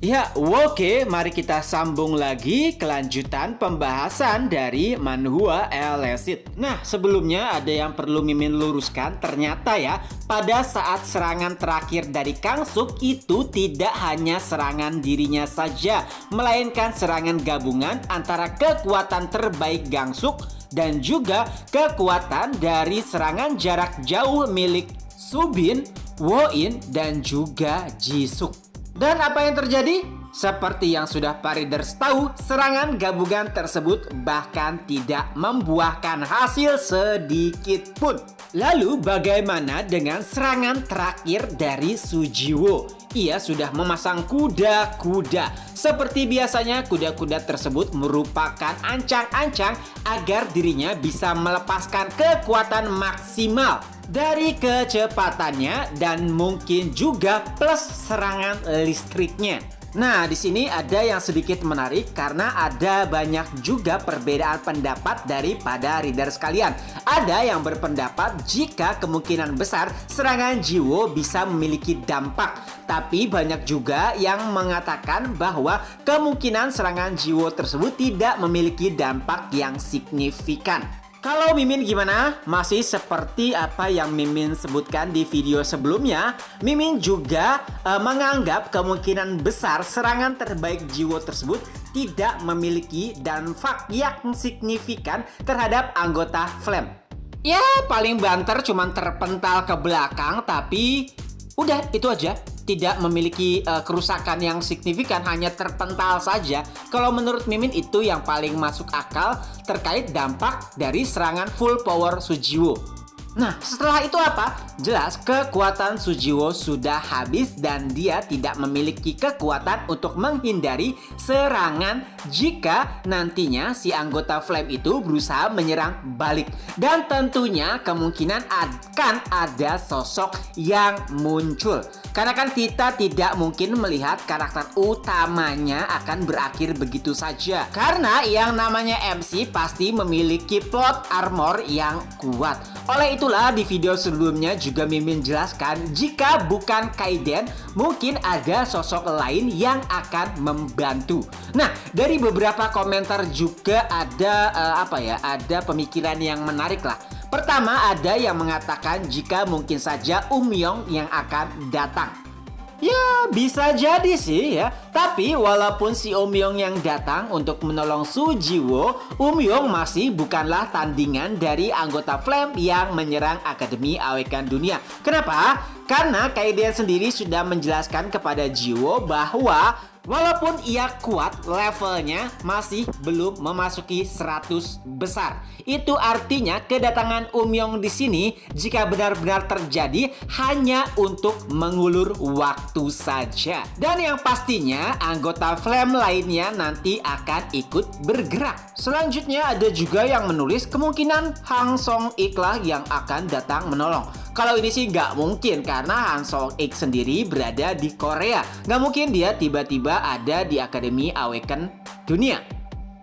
Ya, oke, mari kita sambung lagi kelanjutan pembahasan dari manhwa Elecid. Nah, sebelumnya ada yang perlu Mimin luruskan. Ternyata ya, pada saat serangan terakhir dari Kang Suk itu tidak hanya serangan dirinya saja, melainkan serangan gabungan antara kekuatan terbaik Kang Suk dan juga kekuatan dari serangan jarak jauh milik Subin, Woin, dan juga Jisuk. Dan apa yang terjadi? Seperti yang sudah Pak Readers tahu, serangan gabungan tersebut bahkan tidak membuahkan hasil sedikit pun. Lalu bagaimana dengan serangan terakhir dari Sujiwo? Ia sudah memasang kuda-kuda. Seperti biasanya, kuda-kuda tersebut merupakan ancang-ancang agar dirinya bisa melepaskan kekuatan maksimal dari kecepatannya dan mungkin juga plus serangan listriknya. Nah, di sini ada yang sedikit menarik karena ada banyak juga perbedaan pendapat daripada reader sekalian. Ada yang berpendapat jika kemungkinan besar serangan Jiwo bisa memiliki dampak. Tapi banyak juga yang mengatakan bahwa kemungkinan serangan Jiwo tersebut tidak memiliki dampak yang signifikan. Kalau Mimin gimana? Masih seperti apa yang Mimin sebutkan di video sebelumnya, Mimin juga menganggap kemungkinan besar serangan terbaik Jiwo tersebut tidak memiliki dampak yang signifikan terhadap anggota Flame. Ya, paling banter cuman terpental ke belakang, tapi udah itu aja. Tidak memiliki kerusakan yang signifikan, hanya terpental saja. Kalau menurut Mimin itu yang paling masuk akal terkait dampak dari serangan full power Sujiwo. Nah, setelah itu apa? Jelas kekuatan Sujiwo sudah habis dan dia tidak memiliki kekuatan untuk menghindari serangan jika nantinya si anggota Flame itu berusaha menyerang balik. Dan tentunya kemungkinan akan ada sosok yang muncul. Karena kan kita tidak mungkin melihat karakter utamanya akan berakhir begitu saja. Karena yang namanya MC pasti memiliki plot armor yang kuat. Oleh itulah di video sebelumnya juga Mimin jelaskan jika bukan Kaiden mungkin ada sosok lain yang akan membantu. Nah, dari beberapa komentar juga ada ada pemikiran yang menarik lah. Pertama, ada yang mengatakan jika mungkin saja Umyong yang akan datang. Ya, bisa jadi sih ya. Tapi walaupun si Umyong yang datang untuk menolong Sujiwo, Umyong masih bukanlah tandingan dari anggota Flame yang menyerang Akademi Awaken Dunia. Kenapa? Karena Kaiden sendiri sudah menjelaskan kepada Jiwo bahwa walaupun ia kuat, levelnya masih belum memasuki 100 besar. Itu artinya kedatangan Umyong di sini jika benar-benar terjadi hanya untuk mengulur waktu saja. Dan yang pastinya anggota Flame lainnya nanti akan ikut bergerak. Selanjutnya ada juga yang menulis kemungkinan Hang Song-ik lah yang akan datang menolong. Kalau ini sih nggak mungkin karena Han Song-ik sendiri berada di Korea. Nggak mungkin dia tiba-tiba ada di Akademi Awaken Dunia.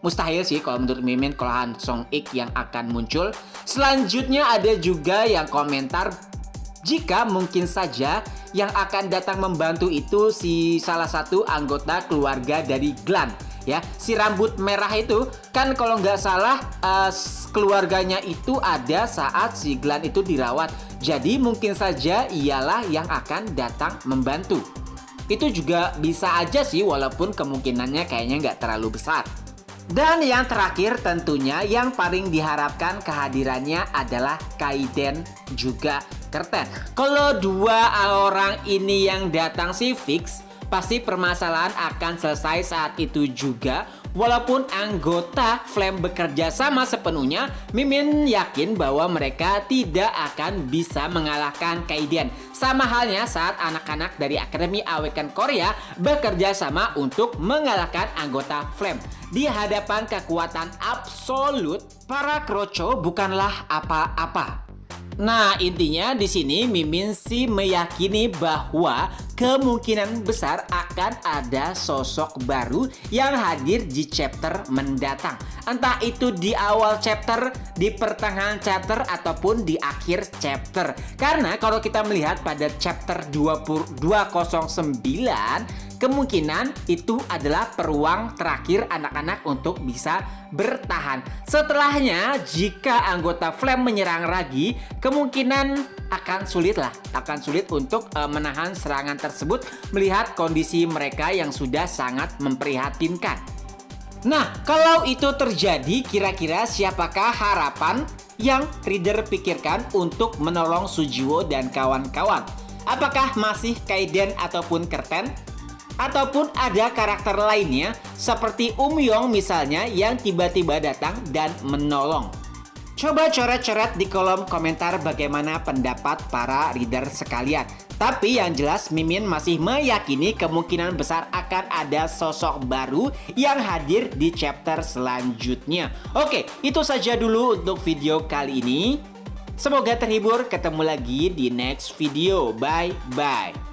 Mustahil sih kalau menurut Mimin kalau Han Song-ik yang akan muncul. Selanjutnya ada juga yang komentar jika mungkin saja yang akan datang membantu itu si salah satu anggota keluarga dari Glan. Ya, si rambut merah itu kan kalau nggak salah keluarganya itu ada saat si Glan itu dirawat. Jadi mungkin saja ialah yang akan datang membantu. Itu juga bisa aja sih walaupun kemungkinannya kayaknya nggak terlalu besar. Dan yang terakhir tentunya yang paling diharapkan kehadirannya adalah Kaiden juga Kerten. Kalau dua orang ini yang datang sih fix, pasti permasalahan akan selesai saat itu juga. Walaupun anggota Flame bekerja sama sepenuhnya, Mimin yakin bahwa mereka tidak akan bisa mengalahkan Kaiden. Sama halnya saat anak-anak dari Akademi Awaken Korea bekerja sama untuk mengalahkan anggota Flame. Di hadapan kekuatan absolut, para Kroco bukanlah apa-apa. Nah, intinya di sini Mimin sih meyakini bahwa kemungkinan besar akan ada sosok baru yang hadir di chapter mendatang. Entah itu di awal chapter, di pertengahan chapter, ataupun di akhir chapter. Karena kalau kita melihat pada chapter 209, kemungkinan itu adalah peluang terakhir anak-anak untuk bisa bertahan. Setelahnya, jika anggota Flame menyerang lagi, kemungkinan akan sulit untuk menahan serangan tersebut melihat kondisi mereka yang sudah sangat memprihatinkan. Nah, kalau itu terjadi, kira-kira siapakah harapan yang Reader pikirkan untuk menolong Sujiwo dan kawan-kawan? Apakah masih Kaiden ataupun Kerten? Ataupun ada karakter lainnya seperti Umyong misalnya yang tiba-tiba datang dan menolong? Coba coret-coret di kolom komentar bagaimana pendapat para reader sekalian. Tapi yang jelas Mimin masih meyakini kemungkinan besar akan ada sosok baru yang hadir di chapter selanjutnya. Oke, itu saja dulu untuk video kali ini. Semoga terhibur, ketemu lagi di next video. Bye-bye.